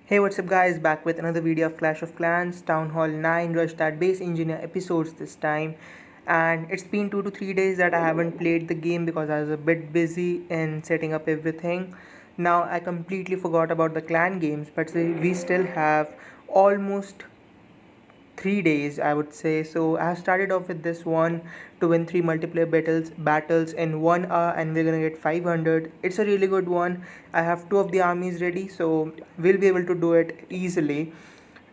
Hey, what's up guys, back with another video of Clash of Clans, Town Hall 9 Rush That Base Engineer episodes this time. And it's been 2 to 3 days that I haven't played the game because I was a bit busy in setting up everything. Now I completely forgot about the clan games, but we still have almost 3 days, I would say. So I have started off with this one to win 3 multiplayer battles in 1 hour, and we're gonna get 500. It's a really good one. I have two of the armies ready, so we'll be able to do it easily.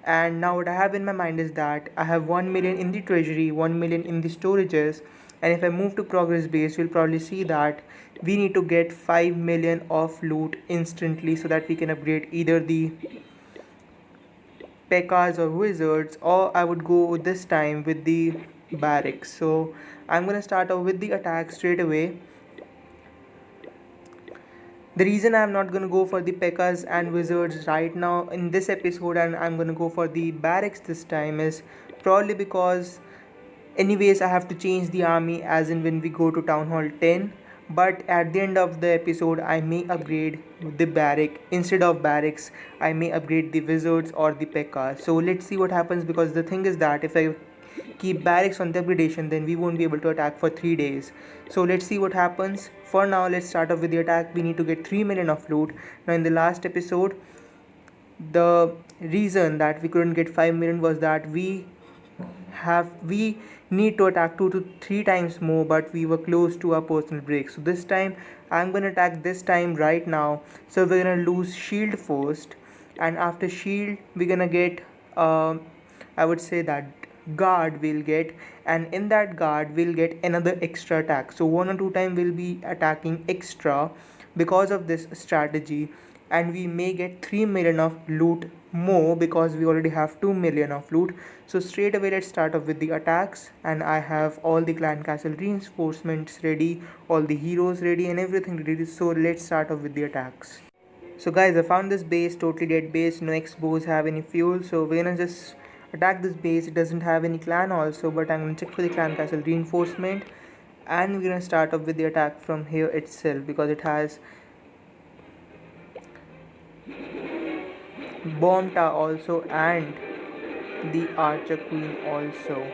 And now what I have in my mind is that I have 1 million in the treasury, 1 million in the storages, and if I move to progress base, you'll probably see that we need to get 5 million of loot instantly so that we can upgrade either the Pekkas or wizards, or I would go this time with the barracks. So I'm gonna start off with the attack straight away. The reason I'm not gonna go for the Pekkas and wizards right now in this episode, and I'm gonna go for the barracks this time, is probably because anyways I have to change the army as in when we go to town hall 10. But at the end of the episode I may upgrade the barrack. Instead of barracks I may upgrade the wizards or the P.E.K.K.A. So let's see what happens, because the thing is that if I keep barracks on the upgradation, then we won't be able to attack for 3 days. So let's see what happens. For now, let's start off with the attack. We need to get 3 million of loot. Now in the last episode, the reason that we couldn't get 5 million was that we need to attack 2 to 3 times more, but we were close to our personal break. So this time I'm gonna attack this time right now. So we're gonna lose shield first, and after shield we're gonna get I would say that guard we'll get, and in that guard we'll get another extra attack. So 1 or 2 times we'll be attacking extra because of this strategy, and we may get 3 million of loot more because we already have 2 million of loot. So straight away let's start off with the attacks, and I have all the clan castle reinforcements ready, all the heroes ready, and everything ready. So let's start off with the attacks. So guys, I found this base, totally dead base, no expos have any fuel, so we're gonna just attack this base. It doesn't have any clan also, but I'm gonna check for the clan castle reinforcement, and we're gonna start off with the attack from here itself because it has bomb tower also and the archer queen also.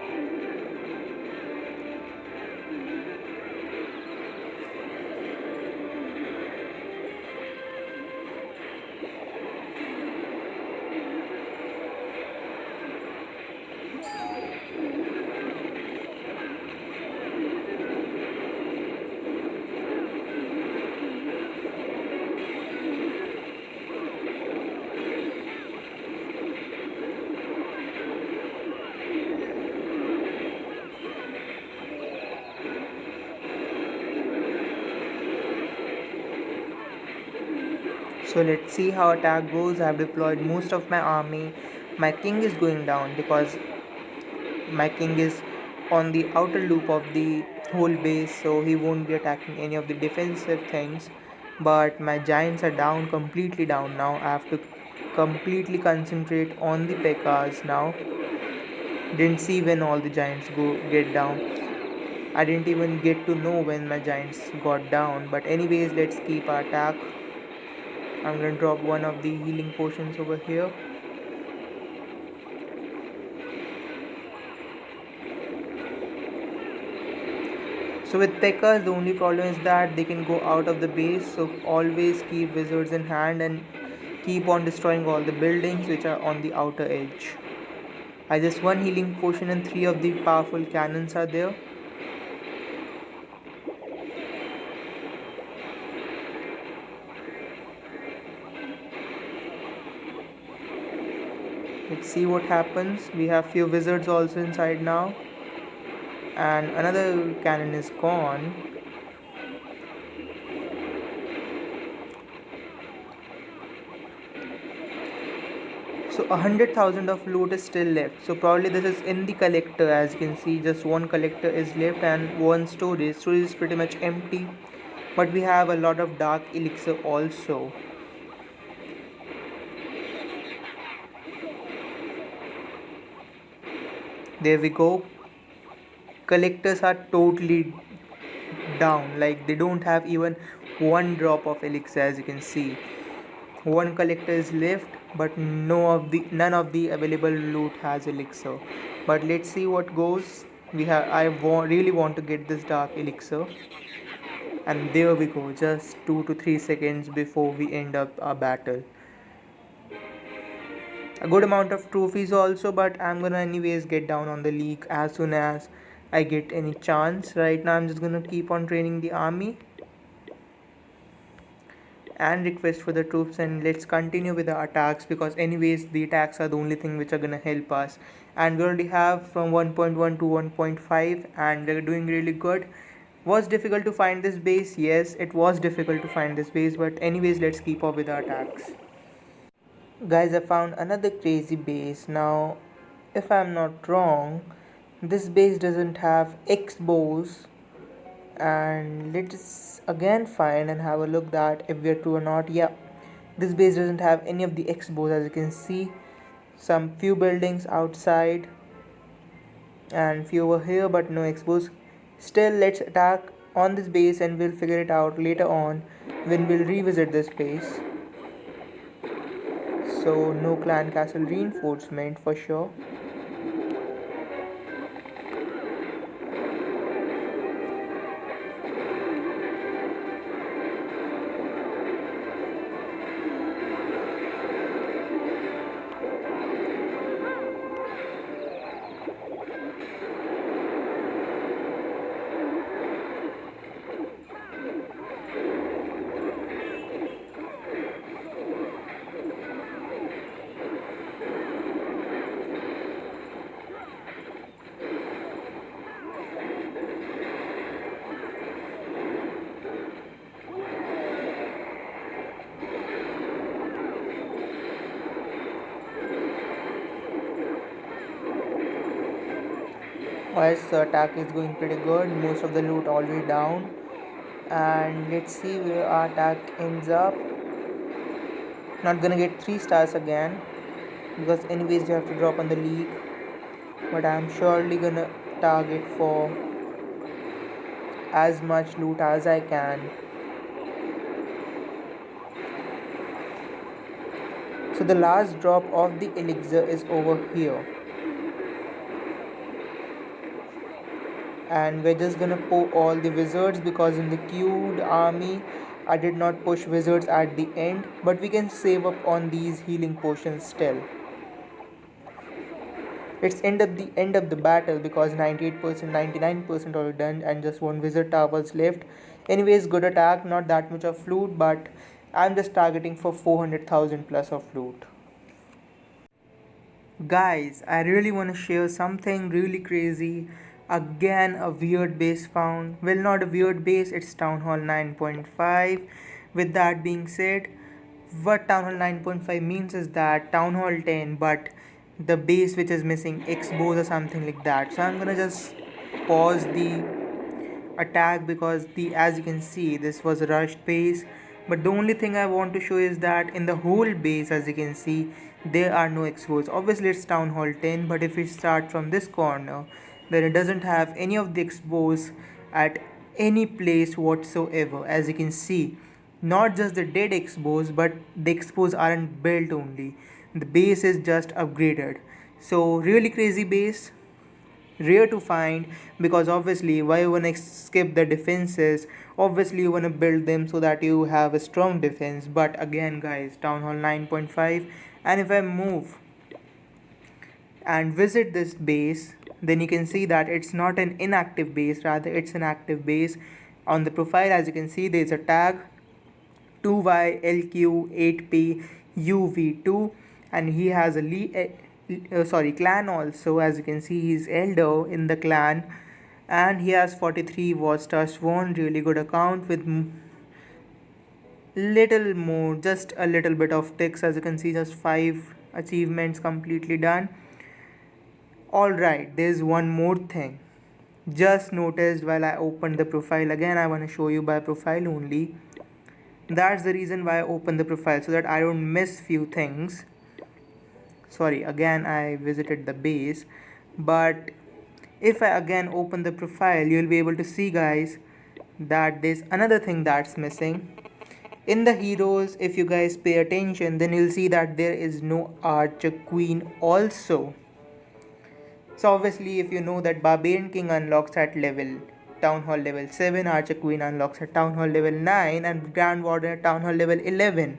So let's see how attack goes. I have deployed most of my army. My king is going down because my king is on the outer loop of the whole base, so he won't be attacking any of the defensive things. But my giants are down, completely down now. I have to completely concentrate on the P.E.K.K.A.s now. Didn't see when all the giants get down. I didn't even get to know when my giants got down. But anyways, let's keep our attack. I'm gonna drop one of the healing potions over here. So with P.E.K.K.A.s, the only problem is that they can go out of the base, so always keep wizards in hand and keep on destroying all the buildings which are on the outer edge. I just one healing potion and 3 of the powerful cannons are there. Let's see what happens. We have few wizards also inside now, and another cannon is gone. So 100,000 of loot is still left. So probably this is in the collector. As you can see, just one collector is left and one storage. Storage is pretty much empty, but we have a lot of dark elixir also. There we go. Collectors are totally down, like they don't have even one drop of elixir. As you can see, one collector is left but none of the available loot has elixir. But let's see what goes. Really want to get this dark elixir, and there we go, just 2 to 3 seconds before we end up our battle. A good amount of trophies also, but I'm gonna anyways get down on the league as soon as I get any chance. Right now I'm just gonna keep on training the army and request for the troops, and let's continue with the attacks, because anyways the attacks are the only thing which are gonna help us. And we already have from 1.1 to 1.5 and we're doing really good. Was difficult to find this base? Yes, it was difficult to find this base, but anyways let's keep up with the attacks. Guys, I found another crazy base. Now if I'm not wrong, this base doesn't have X bows, and let's again find and have a look that if we are true or not. Yeah, this base doesn't have any of the X-bows. As you can see, some few buildings outside and few over here, but no X-bows. Still, let's attack on this base and we'll figure it out later on when we'll revisit this base. So no clan castle reinforcement for sure. Yes, the attack is going pretty good. Most of the loot already down. And let's see where our attack ends up. Not gonna get 3 stars again, because anyways we have to drop on the league. But I'm surely gonna target for as much loot as I can. So the last drop of the elixir is over here. And we're just gonna pour all the wizards, because in the queued army I did not push wizards at the end, but we can save up on these healing potions still. Let's end up the battle, because 98%, 99% already done and just one wizard towers left. Anyways, good attack, not that much of loot, but I'm just targeting for 400,000 plus of loot. Guys, I really want to share something really crazy. Again, a weird base found. Well, not a weird base, it's Town Hall 9.5. With that being said, what Town Hall 9.5 means is that Town Hall 10, but the base which is missing expos or something like that. So I'm gonna just pause the attack, because the as you can see this was a rushed base. But the only thing I want to show is that in the whole base, as you can see, there are no expos. Obviously it's Town Hall 10, but if we start from this corner, then it doesn't have any of the expos at any place whatsoever. As you can see, not just the dead expos, but the expos aren't built only. The base is just upgraded. So really crazy base, rare to find, because obviously why you wanna skip the defenses? Obviously you wanna build them so that you have a strong defense. But again guys, Town Hall 9.5, and if I move and visit this base, then you can see that it's not an inactive base, rather it's an active base. On the profile, as you can see, there's a tag 2YLQ8PUV2, and he has a clan also. As you can see, he's elder in the clan, and he has 43 watch stars won. Really good account with little more, just a little bit of ticks. As you can see, just 5 achievements completely done. Alright, there's one more thing. Just noticed while I opened the profile. Again, I want to show you by profile only. That's the reason why I opened the profile, so that I don't miss few things. Sorry, again I visited the base, but if I again open the profile, you'll be able to see guys that there's another thing that's missing. In the heroes, if you guys pay attention, then you'll see that there is no archer queen also. So obviously, if you know that Barbarian King unlocks at level Town Hall level 7, Archer Queen unlocks at Town Hall level 9, and Grand Warden at Town Hall level 11.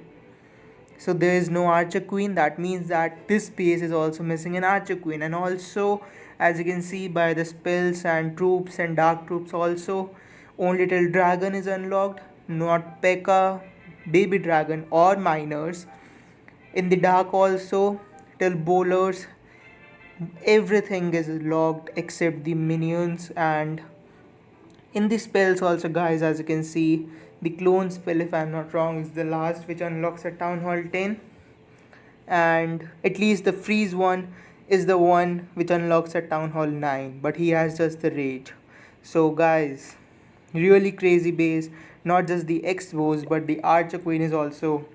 So there is no Archer Queen. That means that this space is also missing an Archer Queen. And also, as you can see by the spells and troops and dark troops also, only till Dragon is unlocked, not P.E.K.K.A, Baby Dragon or Miners. In the dark also, till Bowlers, everything is locked except the minions. And in the spells also, guys, as you can see, the clone spell, if I'm not wrong, is the last which unlocks at Town Hall 10, and at least the freeze one is the one which unlocks at Town Hall 9, but he has just the rage. So guys, really crazy base. Not just the X-Bows, but the Archer Queen is also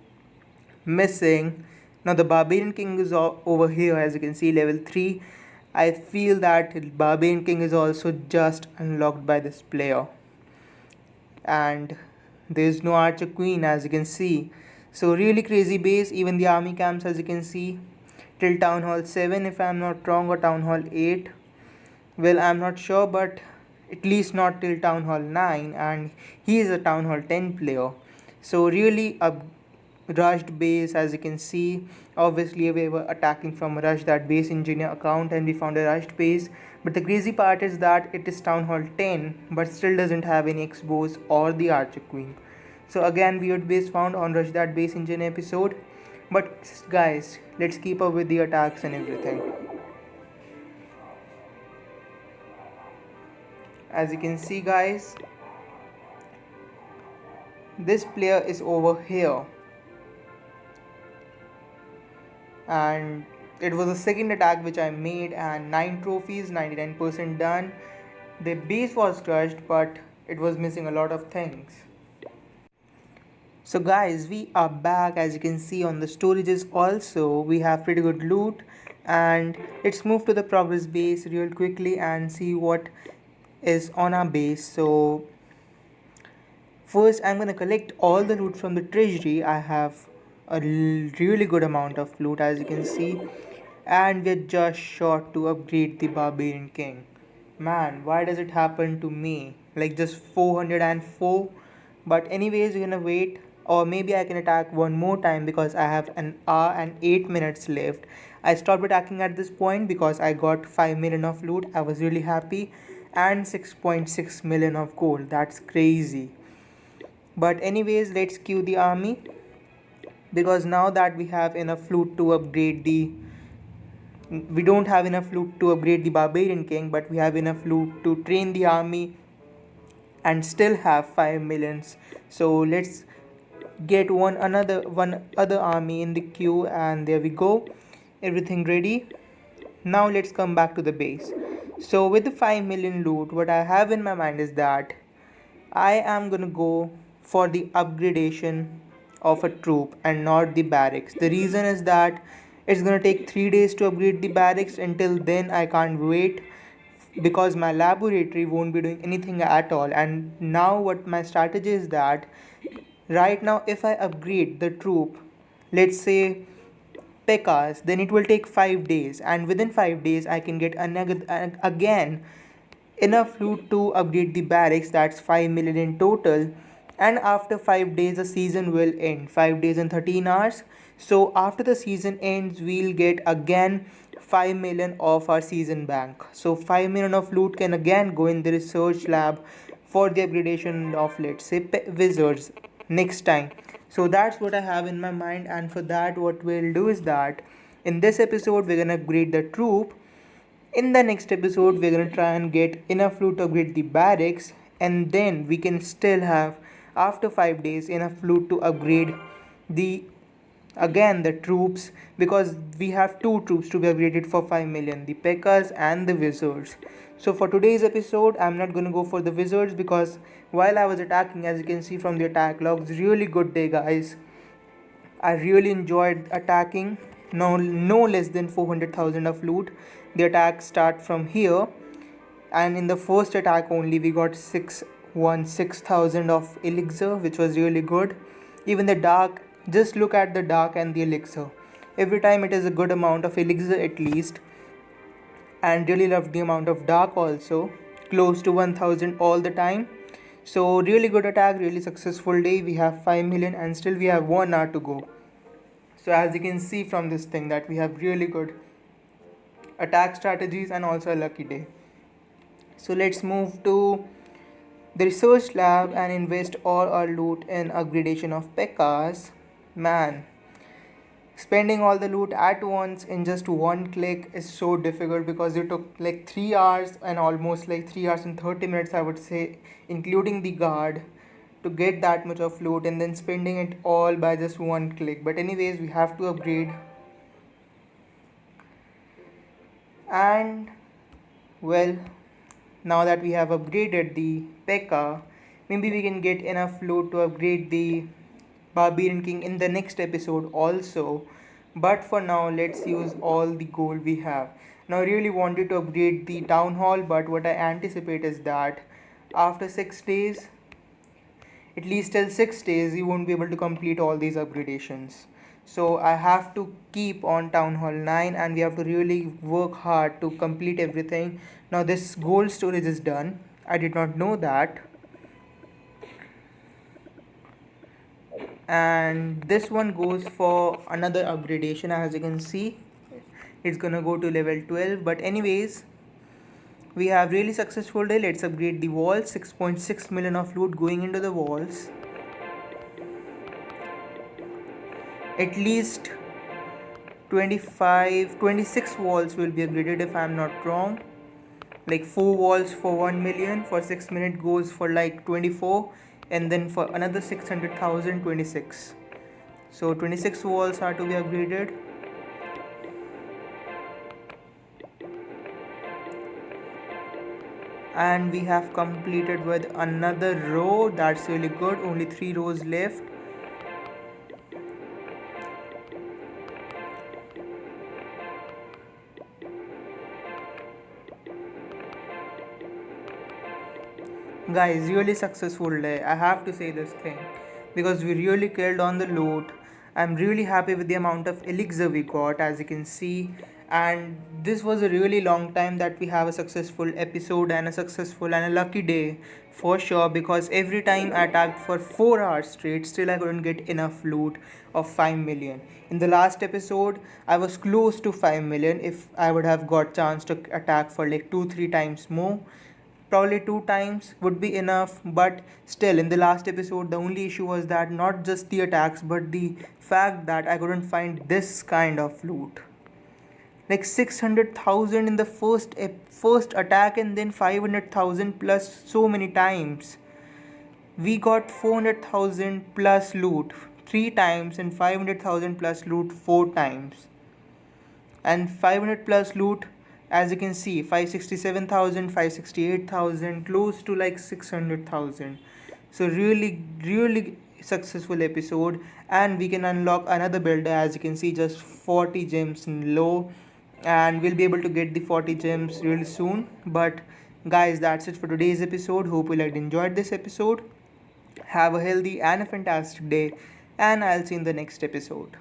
missing. Now the Barbarian King is over here, as you can see, level 3. I feel that Barbarian King is also just unlocked by this player. And there is no Archer Queen, as you can see. So really crazy base. Even the army camps, as you can see, till Town Hall 7 if I'm not wrong, or Town Hall 8. Well, I'm not sure, but at least not till Town Hall 9, and he is a Town Hall 10 player. So really a rushed base, as you can see. Obviously we were attacking from a rush that base engineer account, and we found a rushed base. But the crazy part is that it is Town Hall 10 but still doesn't have any X-Bows or the Archer Queen. So again, weird base found on rush that base engineer episode. But guys, let's keep up with the attacks and everything. As you can see, guys, this player is over here, and it was the second attack which I made, and 9 trophies, 99% done. The base was crushed, but it was missing a lot of things. So guys, we are back. As you can see on the storages also, we have pretty good loot. And let's move to the progress base real quickly and see what is on our base. So first, I'm gonna collect all the loot from the treasury. I have a really good amount of loot, as you can see, and we're just short to upgrade the Barbarian King. Man, why does it happen to me? Like just 404. But anyways, we're gonna wait, or maybe I can attack one more time because I have an hour and 8 minutes left. I stopped attacking at this point because I got 5 million of loot. I was really happy, and 6.6 million of gold. That's crazy. But anyways, let's queue the army, because now that we have enough loot to upgrade the, we don't have enough loot to upgrade the Barbarian King, but we have enough loot to train the army and still have 5 millions. So let's get one other army in the queue, and there we go, everything ready. Now let's come back to the base. So with the 5 million loot, what I have in my mind is that I am gonna go for the upgradation of a troop and not the barracks. The reason is that it's gonna take 3 days to upgrade the barracks. Until then I can't wait, because my laboratory won't be doing anything at all. And now what my strategy is that right now, if I upgrade the troop, let's say P.E.K.K.A.s, then it will take 5 days, and within 5 days I can get again enough loot to upgrade the barracks. That's 5 million in total. And after 5 days the season will end, 5 days and 13 hours. So after the season ends, we'll get again 5 million of our season bank. So 5 million of loot can again go in the research lab for the upgradation of, let's say, wizards next time. So that's what I have in my mind. And for that, what we'll do is that in this episode we're gonna upgrade the troop. In the next episode we're gonna try and get enough loot to upgrade the barracks, and then we can still have, after 5 days, enough loot to upgrade the troops, because we have 2 troops to be upgraded for 5 million, the P.E.K.K.A.s and the wizards. So for today's episode, I'm not gonna go for the wizards, because while I was attacking, as you can see from the attack logs, really good day, guys. I really enjoyed attacking. No less than 400,000 of loot. The attacks start from here, and in the first attack only we got 6,000 of elixir, which was really good. Even the dark, just look at the dark and the elixir. Every time it is a good amount of elixir at least, and really love the amount of dark also, close to 1000 all the time. So really good attack, really successful day. We have 5 million and still we have 1 hour to go. So as you can see from this thing that we have really good attack strategies and also a lucky day. So let's move to the research lab and invest all our loot in upgradation of P.E.K.K.A.s. Man, spending all the loot at once in just one click is so difficult because it took like 3 hours and almost like 3 hours and 30 minutes, I would say, including the guard, to get that much of loot and then spending it all by just one click. But anyways, we have to upgrade. And well, now that we have upgraded the P.E.K.K.A., maybe we can get enough loot to upgrade the Barbarian King in the next episode also. But for now, let's use all the gold we have. Now I really wanted to upgrade the Town Hall, but what I anticipate is that after 6 days, at least till 6 days, you won't be able to complete all these upgradations. So I have to keep on Town Hall 9 and we have to really work hard to complete everything. Now this gold storage is done. I did not know that. And this one goes for another upgradation. As you can see, it's gonna go to level 12. But anyways, we have really successful day. Let's upgrade the walls. 6.6 million of loot going into the walls. At least 26 walls will be upgraded if I'm not wrong. Like 4 walls for 1 million, for 6 minutes goes for like 24, and then for another 600,000, 26. So 26 walls are to be upgraded. And we have completed with another row. That's really good. Only 3 rows left. Guys, really successful day. I have to say this thing because we really killed on the loot. I'm really happy with the amount of elixir we got, as you can see. And this was a really long time that we have a successful episode and a successful and a lucky day for sure, because every time I attacked for 4 hours straight, still I couldn't get enough loot of 5 million. In the last episode, I was close to 5 million if I would have got chance to attack for like 2-3 times more. Probably 2 times would be enough, but still in the last episode the only issue was that not just the attacks but the fact that I couldn't find this kind of loot. Like 600,000 in the first attack and then 500,000 plus so many times. We got 400,000 plus loot 3 times and 500,000 plus loot 4 times. And 500 plus loot, as you can see, 567,000, 568,000, close to like 600,000. So really successful episode. And we can unlock another builder, as you can see, just 40 gems in low, and we'll be able to get the 40 gems really soon. But guys, that's it for today's episode. Hope you enjoyed this episode. Have a healthy and a fantastic day, and I'll see you in the next episode.